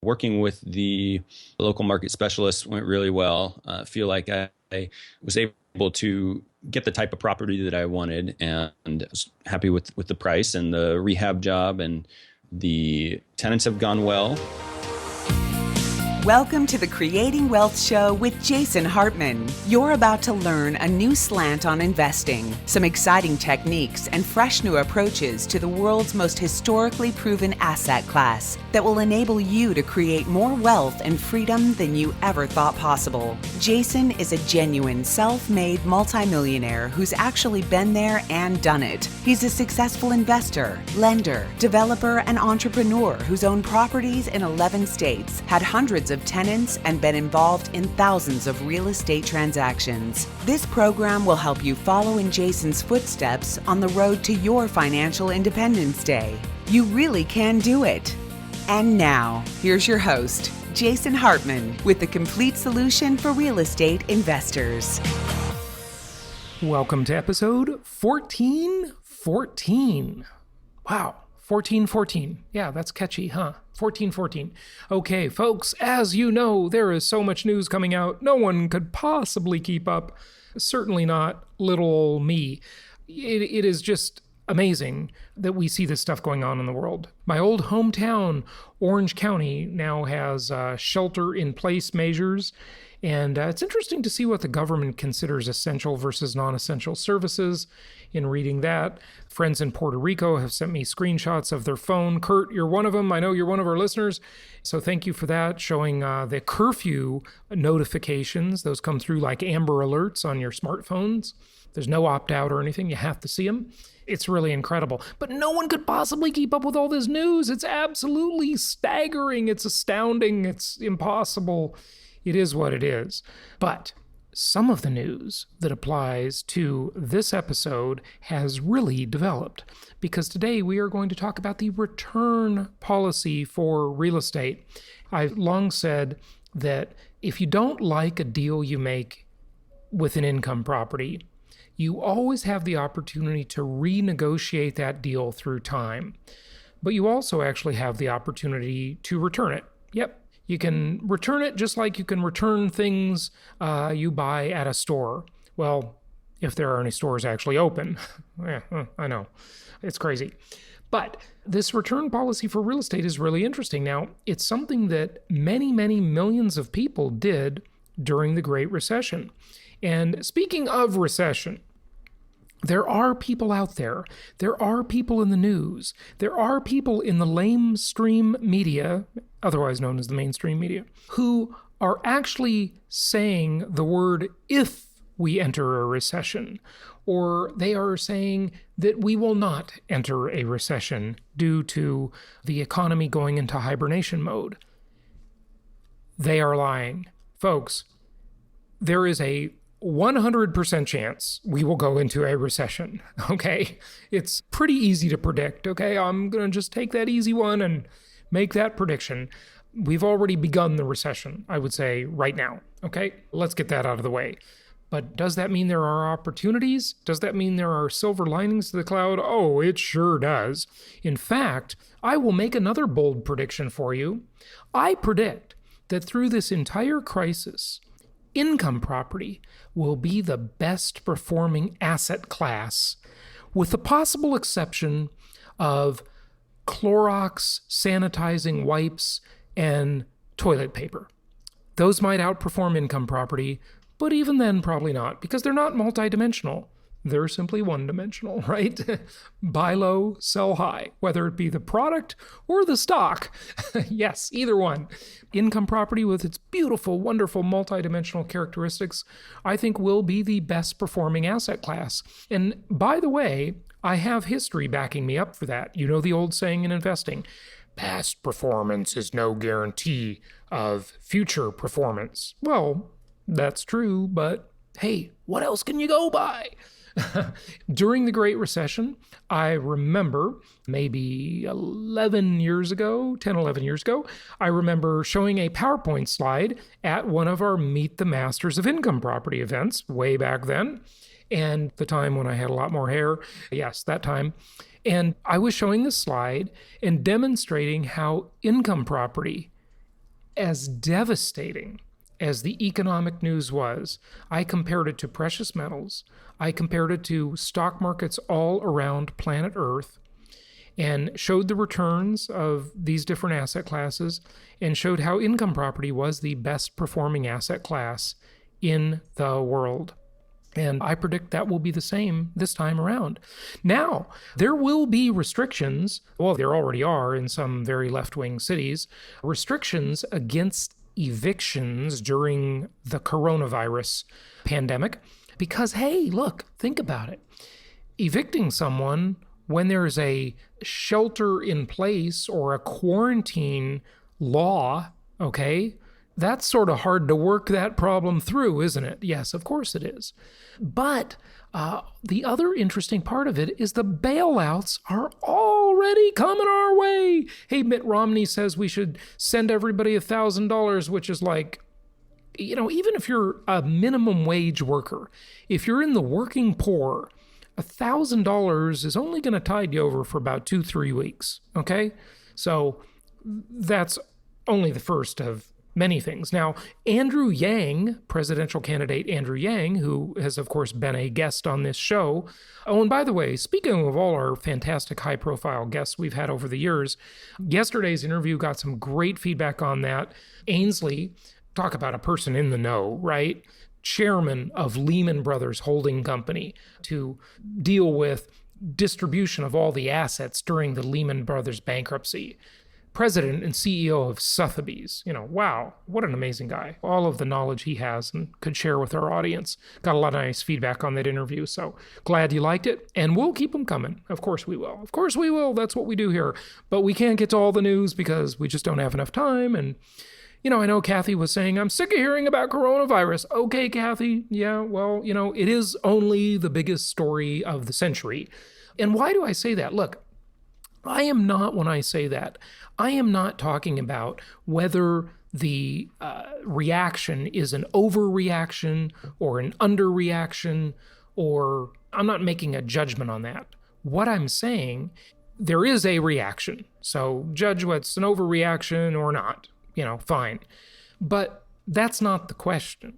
Working with the local market specialists went really well. I feel like I was able to get the type of property that I wanted, and I was happy with the price and the rehab job, and the tenants have gone well. Welcome to the Creating Wealth Show with Jason Hartman. You're about to learn a new slant on investing, some exciting techniques, and fresh new approaches to the world's most historically proven asset class that will enable you to create more wealth and freedom than you ever thought possible. Jason is a genuine self-made multimillionaire who's actually been there and done it. He's a successful investor, lender, developer, and entrepreneur who's owned properties in 11 states, had hundreds of tenants, and been involved in thousands of real estate transactions. This program will help you follow in Jason's footsteps on the road to your financial independence day. You really can do it. And now, here's your host, Jason Hartman, with the complete solution for real estate investors. Welcome to episode 1414. Wow. 1414. Yeah, that's catchy, huh? 1414. Okay, folks, as you know, there is so much news coming out, no one could possibly keep up. Certainly not little old me. It is just amazing that we see this stuff going on in the world. My old hometown, Orange County, now has shelter-in-place measures, and it's interesting to see what the government considers essential versus non-essential services. In reading that, friends in Puerto Rico have sent me screenshots of their phone. Kurt, you're one of them. I know you're one of our listeners. So thank you for that, showing the curfew notifications. Those come through like Amber Alerts on your smartphones. There's no opt-out or anything. You have to see them. It's really incredible. But no one could possibly keep up with all this news. It's absolutely staggering. It's astounding. It's impossible. It is what it is. But some of the news that applies to this episode has really developed, because today we are going to talk about the return policy for real estate. I've long said that if you don't like a deal you make with an income property, you always have the opportunity to renegotiate that deal through time. But you also actually have the opportunity to return it. Yep. You can return it just like you can return things you buy at a store. Well, if there are any stores actually open. I know. It's crazy. But this return policy for real estate is really interesting. Now, it's something that many, many millions of people did during the Great Recession. And speaking of recession, there are people out there, there are people in the news, there are people in the lamestream media, otherwise known as the mainstream media, who are actually saying the word if we enter a recession, or they are saying that we will not enter a recession due to the economy going into hibernation mode. They are lying. Folks, there is a 100% chance we will go into a recession, okay? It's pretty easy to predict, okay? I'm going to just take that easy one and make that prediction. We've already begun the recession, I would say, right now, okay? Let's get that out of the way. But does that mean there are opportunities? Does that mean there are silver linings to the cloud? Oh, it sure does. In fact, I will make another bold prediction for you. I predict that through this entire crisis, income property will be the best performing asset class, with the possible exception of Clorox sanitizing wipes and toilet paper. Those might outperform income property, but even then probably not, because they're not multidimensional. They're simply one-dimensional, right? Buy low, sell high, whether it be the product or the stock. Yes, either one. Income property with its beautiful, wonderful, multidimensional characteristics, I think will be the best performing asset class. And by the way, I have history backing me up for that. You know the old saying in investing, past performance is no guarantee of future performance. Well, that's true, but hey, what else can you go by? During the Great Recession, I remember maybe 11 years ago, I remember showing a PowerPoint slide at one of our Meet the Masters of Income Property events way back then. And the time when I had a lot more hair, yes, that time. And I was showing this slide and demonstrating how income property as devastating as the economic news was, I compared it to precious metals. I compared it to stock markets all around planet Earth and showed the returns of these different asset classes and showed how income property was the best performing asset class in the world. And I predict that will be the same this time around. Now, there will be restrictions. Well, there already are in some very left-wing cities, restrictions against evictions during the coronavirus pandemic. Because, hey, look, think about it. Evicting someone when there's a shelter in place or a quarantine law, okay, that's sort of hard to work that problem through, isn't it? Yes, of course it is. But the other interesting part of it is the bailouts are already coming our way. Hey, Mitt Romney says we should send everybody $1,000, which is like, you know, even if you're a minimum wage worker, if you're in the working poor, $1,000 is only going to tide you over for about 2-3 weeks, okay? So that's only the first of many things. Now, Andrew Yang, presidential candidate Andrew Yang, who has, of course, been a guest on this show. Oh, and by the way, speaking of all our fantastic high-profile guests we've had over the years, yesterday's interview got some great feedback on that. Ainsley, talk about a person in the know, right? Chairman of Lehman Brothers Holding Company to deal with distribution of all the assets during the Lehman Brothers bankruptcy. President and CEO of Sotheby's. You know, wow, what an amazing guy. All of the knowledge he has and could share with our audience. Got a lot of nice feedback on that interview, so glad you liked it. And we'll keep them coming. Of course we will. Of course we will. That's what we do here. But we can't get to all the news because we just don't have enough time. And, you know, I know Kathy was saying, I'm sick of hearing about coronavirus. Okay, Kathy. Yeah, well, you know, it is only the biggest story of the century. And why do I say that? Look, I am not, when I say that, I am not talking about whether the reaction is an overreaction or an underreaction, or I'm not making a judgment on that. What I'm saying, there is a reaction. So judge what's an overreaction or not, you know, fine. But that's not the question.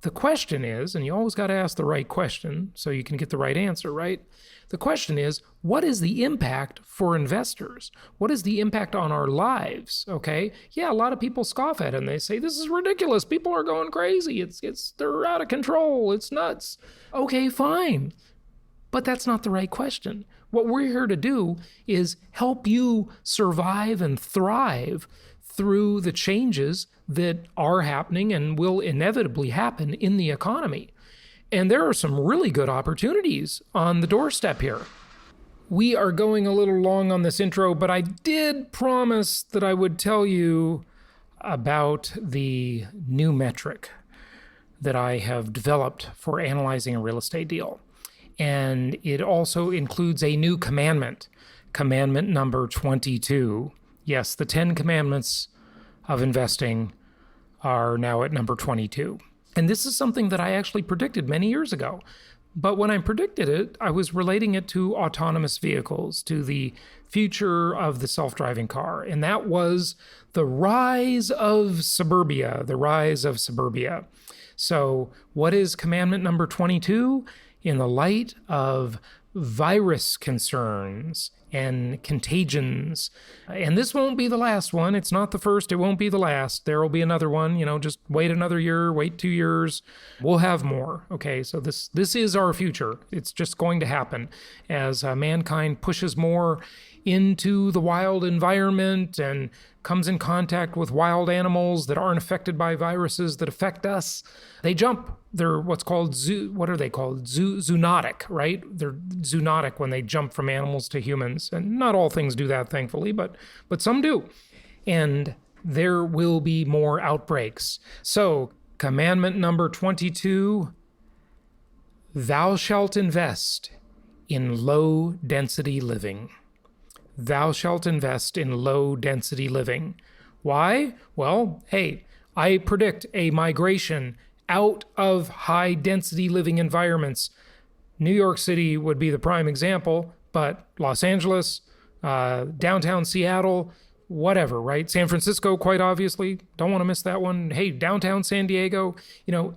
The question is, and you always got to ask the right question so you can get the right answer, right? The question is, what is the impact for investors? What is the impact on our lives? Okay. Yeah, a lot of people scoff at it and they say, this is ridiculous. People are going crazy. They're out of control. It's nuts. Okay, fine. But that's not the right question. What we're here to do is help you survive and thrive through the changes that are happening and will inevitably happen in the economy. And there are some really good opportunities on the doorstep here. We are going a little long on this intro, but I did promise that I would tell you about the new metric that I have developed for analyzing a real estate deal. And it also includes a new commandment, Commandment Number 22. Yes, the 10 commandments of investing are now at number 22. And this is something that I actually predicted many years ago. But when I predicted it, I was relating it to autonomous vehicles, to the future of the self-driving car. And that was the rise of suburbia, So what is commandment number 22? In the light of virus concerns and contagions. And this won't be the last one. It's not the first. It won't be the last. There will be another one. You know, just wait another year, wait 2 years. We'll have more. Okay, so this is our future. It's just going to happen as mankind pushes more into the wild environment and comes in contact with wild animals that aren't affected by viruses that affect us. They jump. They're what's called zoonotic, right? They're zoonotic when they jump from animals to humans. And not all things do that, thankfully, but some do. And there will be more outbreaks. So, commandment number 22, thou shalt invest in low density living. Thou shalt invest in low density living. Why? Well, hey, I predict a migration out of high density living environments. New York City would be the prime example, but Los Angeles, downtown Seattle, whatever, right? San Francisco, quite obviously, don't want to miss that one. Hey, downtown San Diego,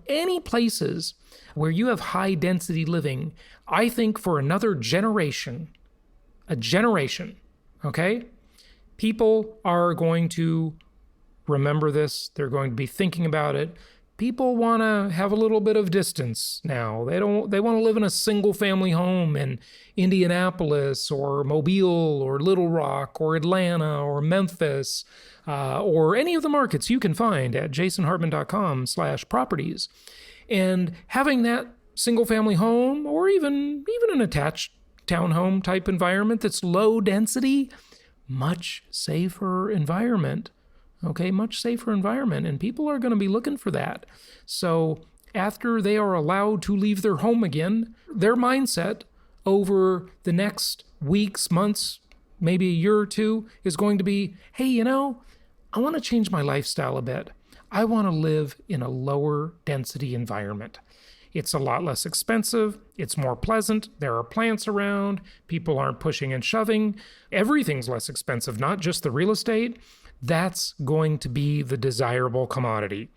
any places where you have high density living, I think for another generation, okay? People are going to remember this. They're going to be thinking about it. People want to have a little bit of distance now. They want to live in a single family home in Indianapolis or Mobile or Little Rock or Atlanta or Memphis or any of the markets you can find at jasonhartman.com/properties. And having that single family home or even an attached townhome type environment that's low density, much safer environment. Okay, much safer environment, and people are going to be looking for that. So after they are allowed to leave their home again, their mindset over the next weeks, months, maybe a year or two is going to be, hey, I want to change my lifestyle a bit. I want to live in a lower density environment. It's a lot less expensive. It's more pleasant. There are plants around. People aren't pushing and shoving. Everything's less expensive, not just the real estate. That's going to be the desirable commodity.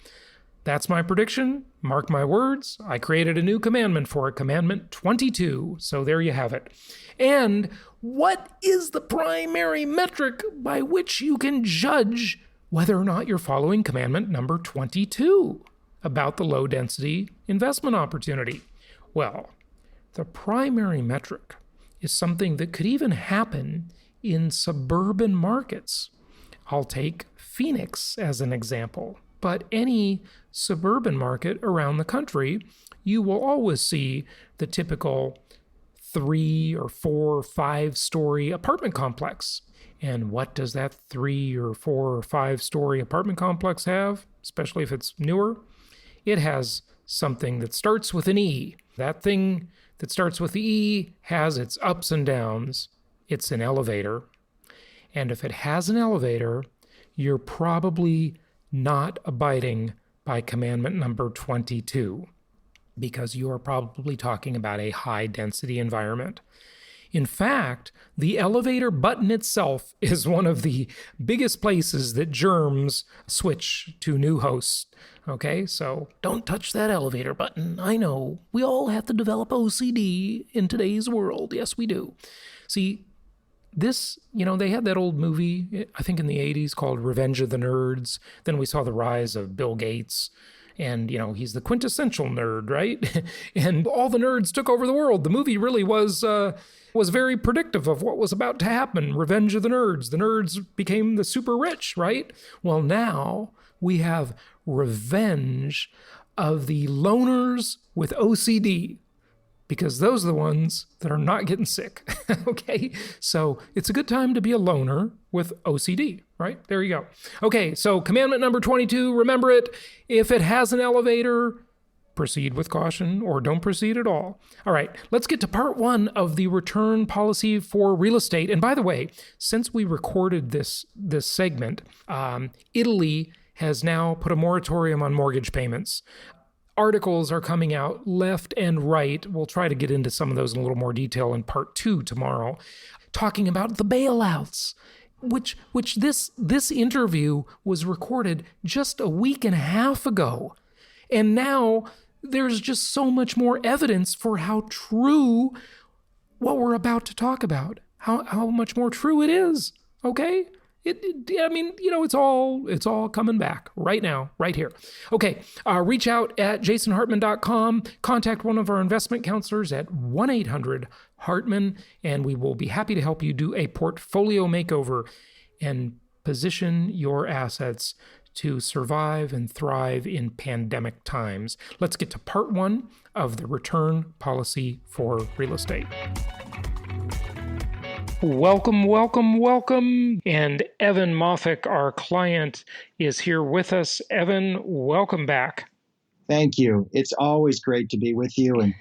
That's my prediction. Mark my words. I created a new commandment for it, Commandment 22. So there you have it. And what is the primary metric by which you can judge whether or not you're following Commandment Number 22 about the low density investment opportunity? Well, the primary metric is something that could even happen in suburban markets. I'll take Phoenix as an example, but any suburban market around the country, you will always see the typical 3 or 4 or 5 story apartment complex. And what does that 3 or 4 or 5 story apartment complex have, especially if it's newer? It has something that starts with an E. That thing that starts with the E has its ups and downs. It's an elevator. And if it has an elevator, you're probably not abiding by Commandment Number 22 because you are probably talking about a high density environment. In fact, the elevator button itself is one of the biggest places that germs switch to new hosts. Okay, so don't touch that elevator button. I know, we all have to develop OCD in today's world. Yes, we do. See, this, they had that old movie, I think in the 80s, called Revenge of the Nerds. Then we saw the rise of Bill Gates. And, he's the quintessential nerd, right? And all the nerds took over the world. The movie really was very predictive of what was about to happen. Revenge of the Nerds. The nerds became the super rich, right? Well, now we have revenge of the loners with OCD. Because those are the ones that are not getting sick, okay? So it's a good time to be a loner with OCD, right? There you go. Okay, so Commandment Number 22, remember it. If it has an elevator, proceed with caution or don't proceed at all. All right, let's get to part 1 of the return policy for real estate. And by the way, since we recorded this segment, Italy has now put a moratorium on mortgage payments. Articles are coming out left and right. We'll try to get into some of those in a little more detail in part 2 tomorrow, talking about the bailouts, which this interview was recorded just a week and a half ago. And now there's just so much more evidence for how true what we're about to talk about, how much more true it is, okay? It's all coming back right now, right here. Okay, reach out at jasonhartman.com. Contact one of our investment counselors at 1-800-HARTMAN, and we will be happy to help you do a portfolio makeover and position your assets to survive and thrive in pandemic times. Let's get to part 1 of the return policy for real estate. Welcome. And Evan Moffic, our client, is here with us. Evan, welcome back. Thank you. It's always great to be with you. And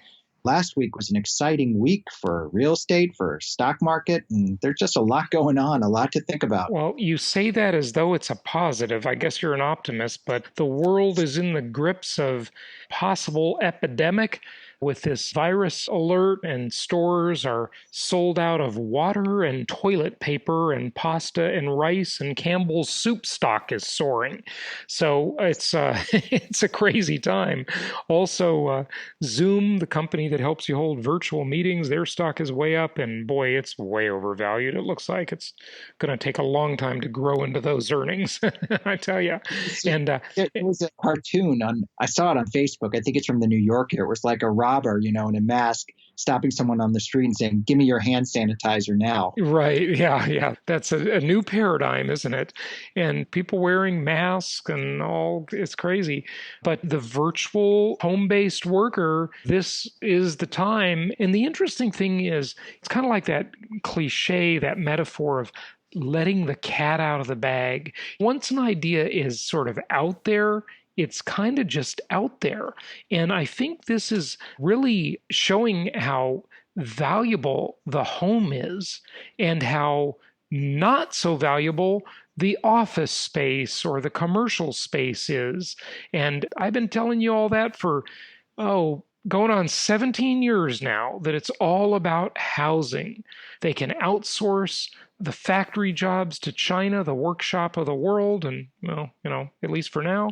last week was an exciting week for real estate, for stock market, and there's just a lot going on, a lot to think about. Well, you say that as though it's a positive. I guess you're an optimist, but the world is in the grips of possible epidemic. with this virus alert, and stores are sold out of water and toilet paper and pasta and rice, and Campbell's soup stock is soaring. So it's it's a crazy time. Also, Zoom, the company that helps you hold virtual meetings, their stock is way up, and boy, it's way overvalued. It looks like it's going to take a long time to grow into those earnings. I tell you. And there was a cartoon I saw it on Facebook. I think it's from the New Yorker. It was like a robber, in a mask, stopping someone on the street and saying, "Give me your hand sanitizer now." Right. Yeah. That's a new paradigm, isn't it? And people wearing masks and all, it's crazy. But the virtual home-based worker, this is the time. And the interesting thing is, it's kind of like that cliche, that metaphor of letting the cat out of the bag. Once an idea is sort of out there, it's kind of just out there. And I think this is really showing how valuable the home is and how not so valuable the office space or the commercial space is. And I've been telling you all that for, going on 17 years now, that it's all about housing. They can outsource the factory jobs to China, the workshop of the world, and, at least for now.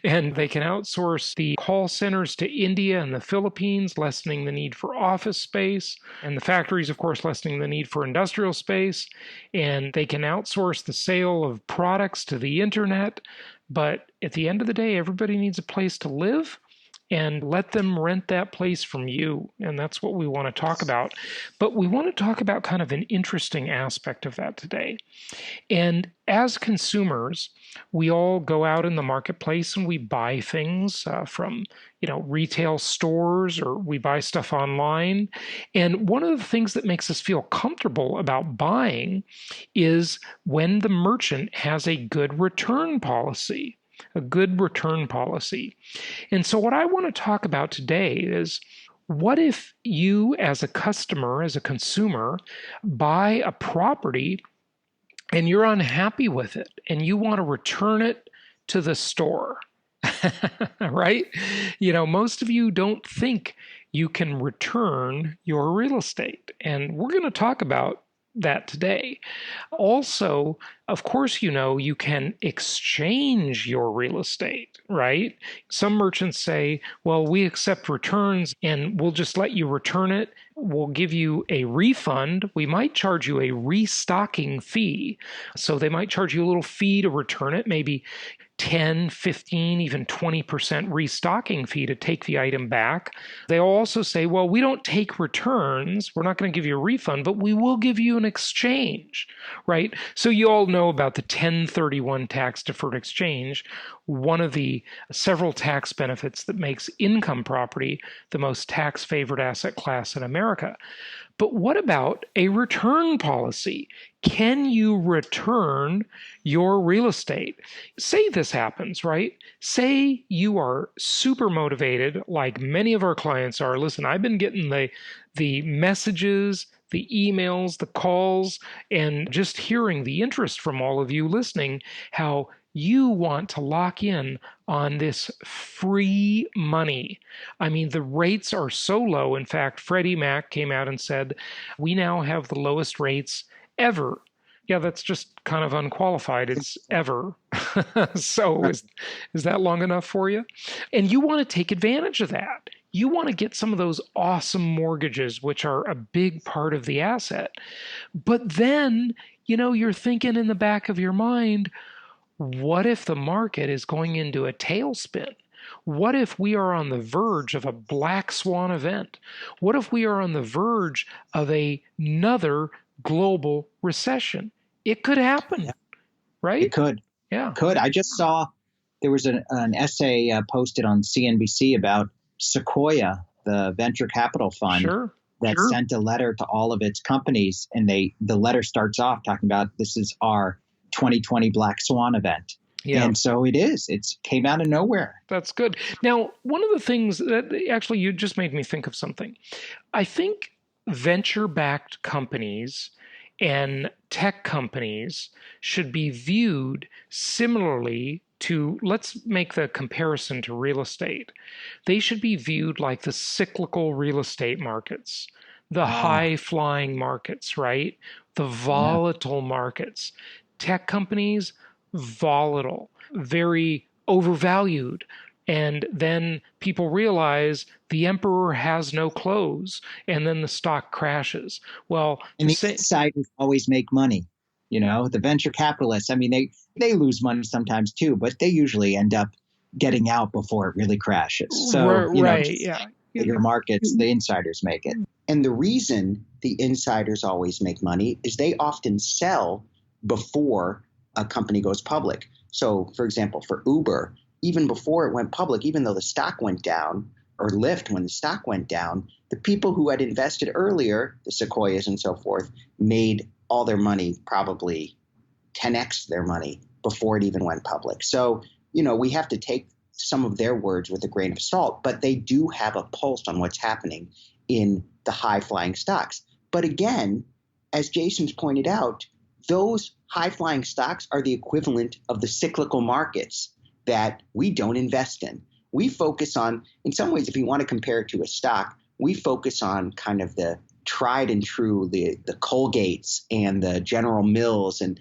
And they can outsource the call centers to India and the Philippines, lessening the need for office space. And the factories, of course, lessening the need for industrial space. And they can outsource the sale of products to the internet. But at the end of the day, everybody needs a place to live. And let them rent that place from you. And that's what we want to talk about. But we want to talk about kind of an interesting aspect of that today. And as consumers, we all go out in the marketplace and we buy things from, retail stores, or we buy stuff online. And one of the things that makes us feel comfortable about buying is when the merchant has a good return policy. A good return policy. And so what I want to talk about today is, what if you as a customer, as a consumer, buy a property and you're unhappy with it and you want to return it to the store, right? Most of you don't think you can return your real estate. And we're going to talk about that today. Also, of course, you can exchange your real estate, right? Some merchants say, well, we accept returns and we'll just let you return it. We'll give you a refund. We might charge you a restocking fee. So they might charge you a little fee to return it, maybe 10, 15, even 20% restocking fee to take the item back. They'll also say, well, we don't take returns. We're not going to give you a refund, but we will give you an exchange, right? So you all know about the 1031 tax deferred exchange, one of the several tax benefits that makes income property the most tax favored asset class in America. But what about a return policy? Can you return your real estate? Say this happens, right? Say you are super motivated, like many of our clients are. Listen, I've been getting the messages, the emails, the calls, and just hearing the interest from all of you listening, how you want to lock in on this free money. I mean, the rates are so low. In fact, Freddie Mac came out and said, we now have the lowest rates ever. Yeah, that's just kind of unqualified. It's ever. So is that long enough for you? And you want to take advantage of that. You want to get some of those awesome mortgages, which are a big part of the asset. But then, you're thinking in the back of your mind, what if the market is going into a tailspin? What if we are on the verge of a black swan event? What if we are on the verge of another global recession? It could happen, right? It could. Yeah. It could. I just saw there was an essay posted on CNBC about Sequoia, the venture capital fund. Sure. That sent a letter to all of its companies, and the letter starts off talking about, this is our 2020 Black Swan event. Yeah. And so it is. It came out of nowhere. That's good. Now, one of the things that actually you just made me think of something. I think venture-backed companies And tech companies should be viewed similarly to, let's make the comparison to real estate. They should be viewed like the cyclical real estate markets, the high-flying markets, right? The volatile markets. Tech companies, volatile, very overvalued. And then people realize the emperor has no clothes, and then the stock crashes. Well, and the insiders always make money. The venture capitalists, I mean, they lose money sometimes too, but they usually end up getting out before it really crashes. So, your markets, the insiders make it. And the reason the insiders always make money is they often sell before a company goes public. So, for example, for Uber, even before it went public, even though the stock went down, or Lyft, when the stock went down, the people who had invested earlier, the Sequoias and so forth, made all their money, probably 10x their money before it even went public. So, we have to take some of their words with a grain of salt, but they do have a pulse on what's happening in the high-flying stocks. But again, as Jason's pointed out, those high-flying stocks are the equivalent of the cyclical markets that we don't invest in. We focus on, in some ways, if you want to compare it to a stock, we focus on kind of the tried and true, the Colgates and the General Mills and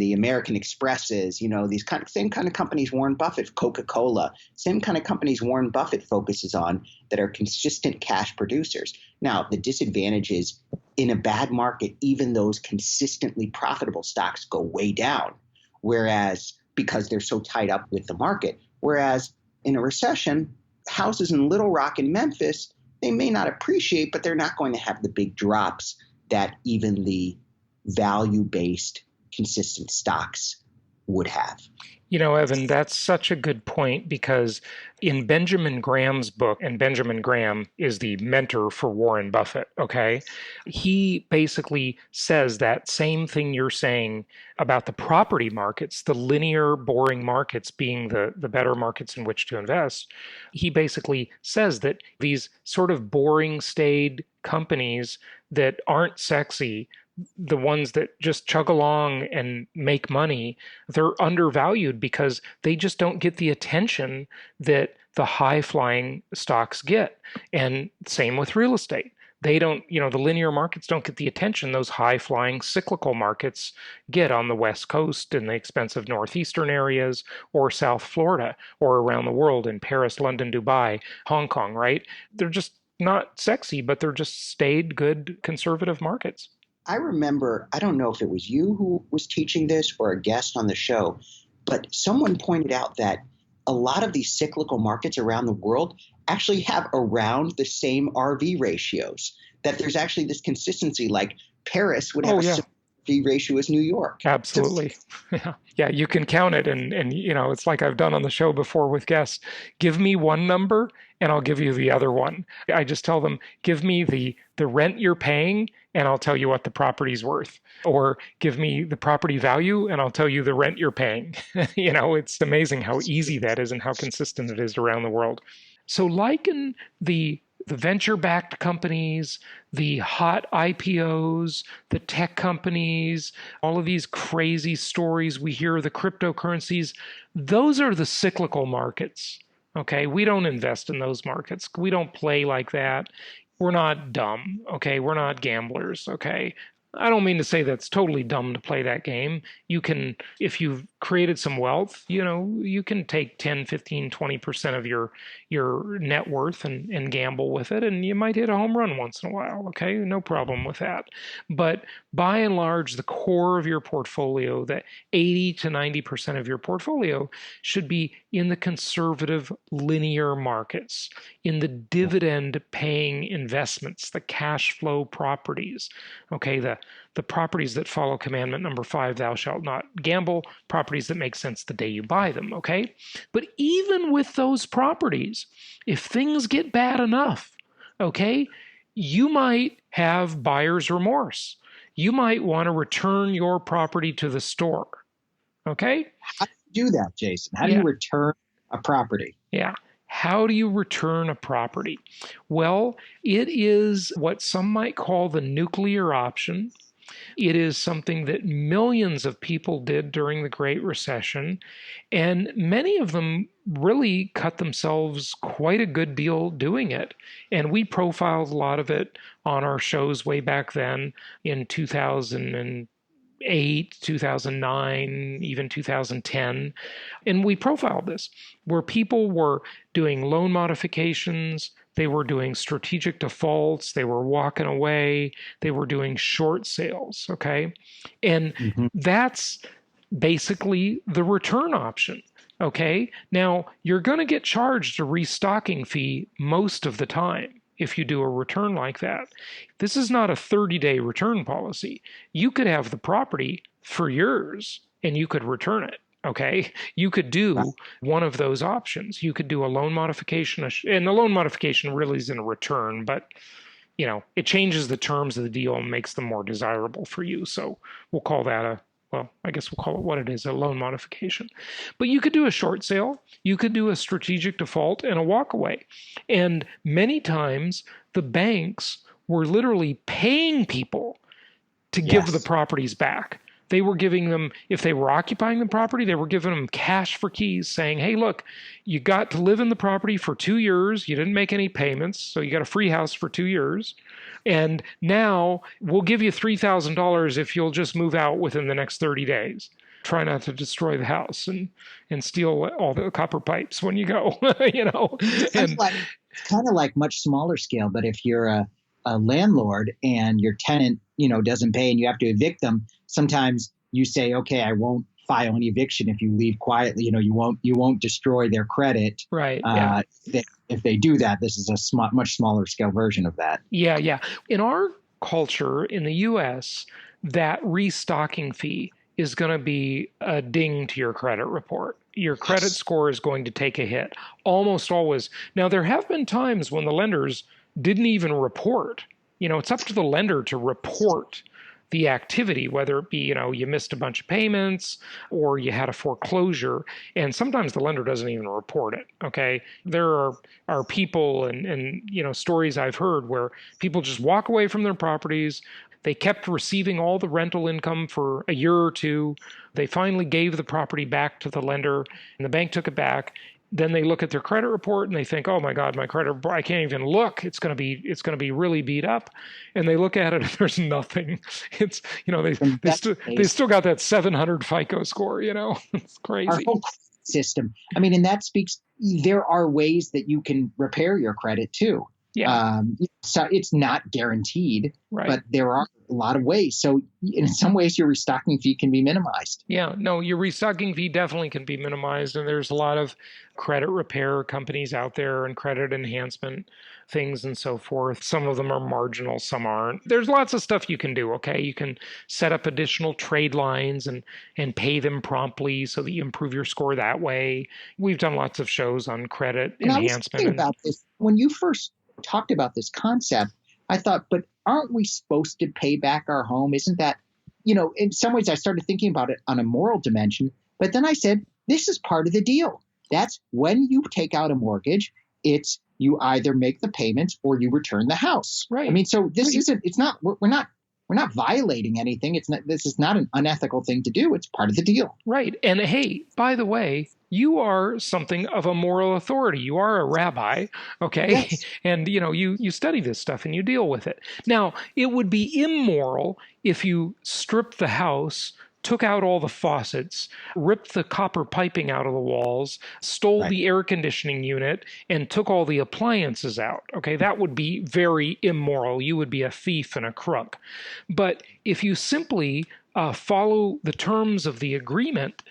the American Expresses, these same kind of companies Warren Buffett, Coca-Cola, same kind of companies Warren Buffett focuses on that are consistent cash producers. Now, the disadvantage is in a bad market, even those consistently profitable stocks go way down, because they're so tied up with the market. Whereas in a recession, houses in Little Rock and Memphis, they may not appreciate, but they're not going to have the big drops that even the value-based consistent stocks would have. Evan, that's such a good point, because in Benjamin Graham's book, and Benjamin Graham is the mentor for Warren Buffett, okay? He basically says that same thing you're saying about the property markets, the linear, boring markets being the better markets in which to invest. He basically says that these sort of boring, staid companies that aren't sexy, the ones that just chug along and make money, they're undervalued because they just don't get the attention that the high-flying stocks get. And same with real estate. They don't, the linear markets don't get the attention those high-flying cyclical markets get on the West Coast in the expensive northeastern areas, or South Florida, or around the world in Paris, London, Dubai, Hong Kong, right? They're just not sexy, but they're just staid, good, conservative markets. I remember, I don't know if it was you who was teaching this or a guest on the show, but someone pointed out that a lot of these cyclical markets around the world actually have around the same RV ratios, that there's actually this consistency, like Paris would have a similar RV ratio as New York. Absolutely. Yeah, you can count it. And it's like I've done on the show before with guests. Give me one number and I'll give you the other one. I just tell them, give me the rent you're paying and I'll tell you what the property's worth. Or give me the property value and I'll tell you the rent you're paying. It's amazing how easy that is and how consistent it is around the world. So liken the venture-backed companies, the hot IPOs, the tech companies, all of these crazy stories we hear, the cryptocurrencies, those are the cyclical markets. Okay, we don't invest in those markets. We don't play like that. We're not dumb, okay? We're not gamblers, okay? I don't mean to say that's totally dumb to play that game. You can, if you've created some wealth, you can take 10, 15, 20% of your net worth and gamble with it, and you might hit a home run once in a while, okay? No problem with that. But by and large, the core of your portfolio, that 80 to 90% of your portfolio, should be in the conservative linear markets, in the dividend-paying investments, the cash flow properties, okay? The properties that follow Commandment Number 5, thou shalt not gamble, properties that make sense the day you buy them, okay? But even with those properties, if things get bad enough, okay, you might have buyer's remorse. You might want to return your property to the store, okay? How do you do that, Jason? How do you return a property? Yeah. How do you return a property? Well, it is what some might call the nuclear option. It is something that millions of people did during the Great Recession, and many of them really cut themselves quite a good deal doing it. And we profiled a lot of it on our shows way back then in 2008, 2009, even 2010. And we profiled this, where people were doing loan modifications, they were doing strategic defaults, they were walking away, they were doing short sales, okay? And that's basically the return option, okay? Now, you're going to get charged a restocking fee most of the time if you do a return like that. This is not a 30-day return policy. You could have the property for years and you could return it. Okay, you could do one of those options. You could do a loan modification, and the loan modification really isn't a return, but it changes the terms of the deal and makes them more desirable for you. So we'll call that I guess we'll call it what it is, a loan modification. But you could do a short sale, you could do a strategic default and a walkaway. And many times the banks were literally paying people to give the properties back. They were giving them, if they were occupying the property, they were giving them cash for keys, saying, hey, look, you got to live in the property for 2 years. You didn't make any payments, so you got a free house for 2 years. And now we'll give you $3,000 if you'll just move out within the next 30 days. Try not to destroy the house and steal all the copper pipes when you go, It's kind of like much smaller scale, but if you're a landlord and your tenant, doesn't pay and you have to evict them, sometimes you say, okay, I won't file an eviction if you leave quietly. You won't destroy their credit. Right. If they do that, this is a much smaller scale version of that. Yeah. In our culture in the U.S., that restocking fee is going to be a ding to your credit report. Your credit score is going to take a hit almost always. Now, there have been times when the lenders didn't even report. It's up to the lender to report the activity, whether it be, you missed a bunch of payments or you had a foreclosure. And sometimes the lender doesn't even report it. Okay. There are people and stories I've heard where people just walk away from their properties. They kept receiving all the rental income for a year or two. They finally gave the property back to the lender and the bank took it back. Then they look at their credit report and they think, oh my God, my credit report, I can't even look. It's going to be really beat up. And they look at it and there's nothing. It's, they still got that 700 FICO score, it's crazy. Our whole system. And that speaks, there are ways that you can repair your credit too. Yeah. So it's not guaranteed, right, but there are a lot of ways. So in some ways, your restocking fee can be minimized. Yeah, no, your restocking fee definitely can be minimized. And there's a lot of credit repair companies out there and credit enhancement things and so forth. Some of them are marginal, some aren't. There's lots of stuff you can do, okay? You can set up additional trade lines and pay them promptly so that you improve your score that way. We've done lots of shows on credit enhancement. I was thinking about this. When you first talked about this concept, I thought, but aren't we supposed to pay back our home? Isn't that, in some ways I started thinking about it on a moral dimension, but then I said, this is part of the deal. That's when you take out a mortgage, it's you either make the payments or you return the house. Right. So this isn't, it's not, we're not violating anything. This is not an unethical thing to do. It's part of the deal. Right. And hey, by the way, you are something of a moral authority. You are a rabbi, okay? Yes. And, you study this stuff and you deal with it. Now, it would be immoral if you stripped the house, took out all the faucets, ripped the copper piping out of the walls, stole the air conditioning unit, and took all the appliances out, okay? That would be very immoral. You would be a thief and a crook. But if you simply follow the terms of the agreement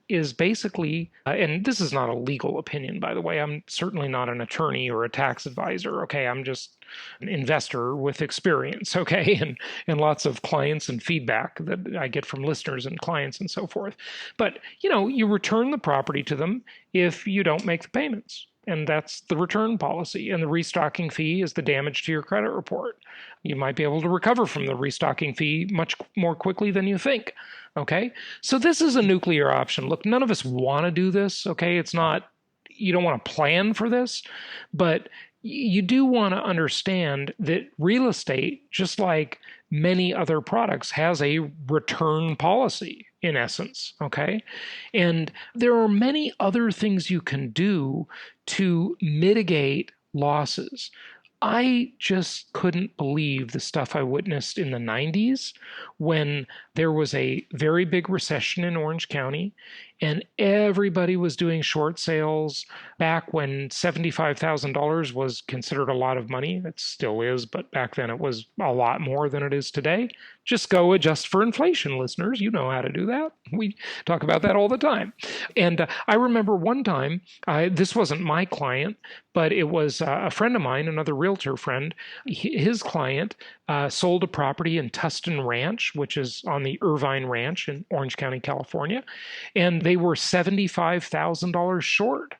is basically, and this is not a legal opinion, by the way. I'm certainly not an attorney or a tax advisor, okay? I'm just an investor with experience, okay? And lots of clients and feedback that I get from listeners and clients and so forth. But, you return the property to them if you don't make the payments. And that's the return policy. And the restocking fee is the damage to your credit report. You might be able to recover from the restocking fee much more quickly than you think. Okay? So this is a nuclear option. Look, none of us want to do this. Okay? It's not, you don't want to plan for this, but you do want to understand that real estate, just like many other products, has a return policy, in essence, okay? And there are many other things you can do to mitigate losses. I just couldn't believe the stuff I witnessed in the 90s when there was a very big recession in Orange County and everybody was doing short sales back when $75,000 was considered a lot of money. It still is, but back then it was a lot more than it is today. Just go adjust for inflation, listeners. You know how to do that. We talk about that all the time. And I remember one time, this wasn't my client, but it was a friend of mine, another realtor friend. His client sold a property in Tustin Ranch, which is on the Irvine Ranch in Orange County, California. And they were $75,000 short.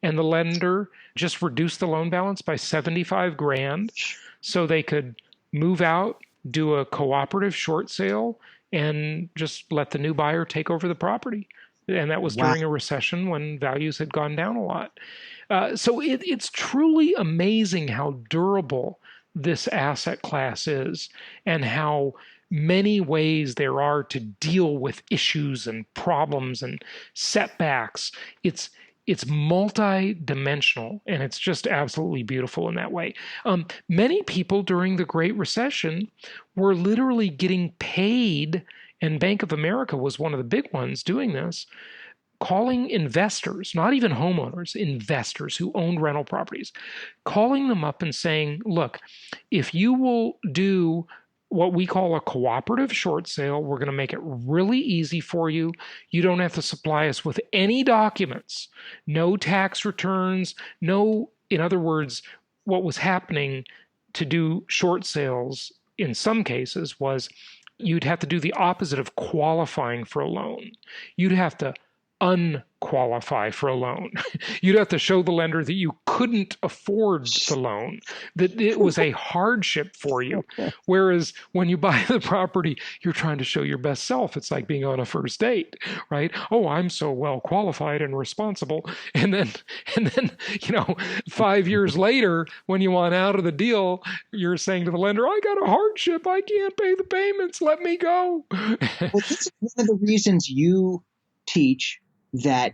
And the lender just reduced the loan balance by $75,000 so they could move out, do a cooperative short sale, and just let the new buyer take over the property. And that was during a recession when values had gone down a lot. So it's truly amazing how durable this asset class is and how many ways there are to deal with issues and problems and setbacks. It's multi-dimensional, and it's just absolutely beautiful in that way. Many people during the Great Recession were literally getting paid, and Bank of America was one of the big ones doing this, calling investors, not even homeowners, investors who owned rental properties, calling them up and saying, look, if you will do what we call a cooperative short sale, we're going to make it really easy for you. You don't have to supply us with any documents, no tax returns, in other words, what was happening to do short sales in some cases was you'd have to do the opposite of qualifying for a loan. You'd have to unqualify for a loan. You'd have to show the lender that you couldn't afford the loan, that it was a hardship for you. Whereas when you buy the property, you're trying to show your best self. It's like being on a first date, right? Oh, I'm so well qualified and responsible. And then, 5 years later, when you want out of the deal, you're saying to the lender, I got a hardship. I can't pay the payments. Let me go. Well, this is one of the reasons you teach that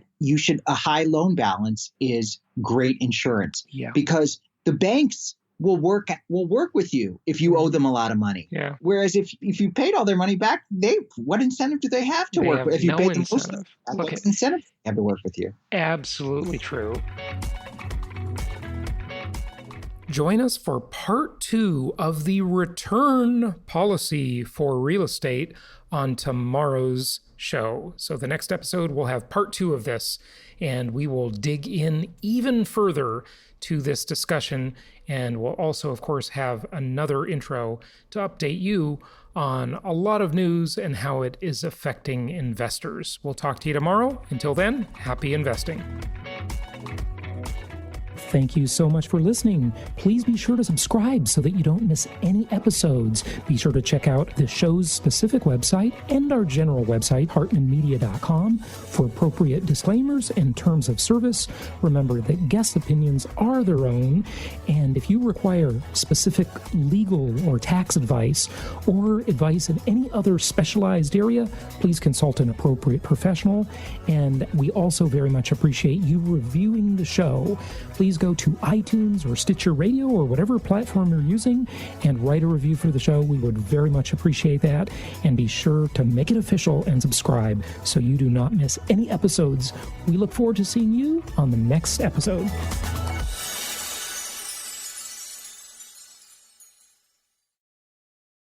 a high loan balance is great insurance. Yeah. Because the banks will work with you if you owe them a lot of money. Yeah. Whereas if you paid all their money back, what incentive do they have to work with? If you paid them most of what incentive they have to work with you? Absolutely true. Join us for part 2 of the return policy for real estate on tomorrow's show. So the next episode will have part 2 of this, and we will dig in even further to this discussion. And we'll also, of course, have another intro to update you on a lot of news and how it is affecting investors. We'll talk to you tomorrow. Until then, happy investing. Thank you so much for listening. Please be sure to subscribe so that you don't miss any episodes. Be sure to check out the show's specific website and our general website, hartmanmedia.com, for appropriate disclaimers and terms of service. Remember that guest opinions are their own, and if you require specific legal or tax advice or advice in any other specialized area, please consult an appropriate professional. And we also very much appreciate you reviewing the show. Please go to iTunes or Stitcher Radio or whatever platform you're using and write a review for the show. We would very much appreciate that. And be sure to make it official and subscribe so you do not miss any episodes. We look forward to seeing you on the next episode.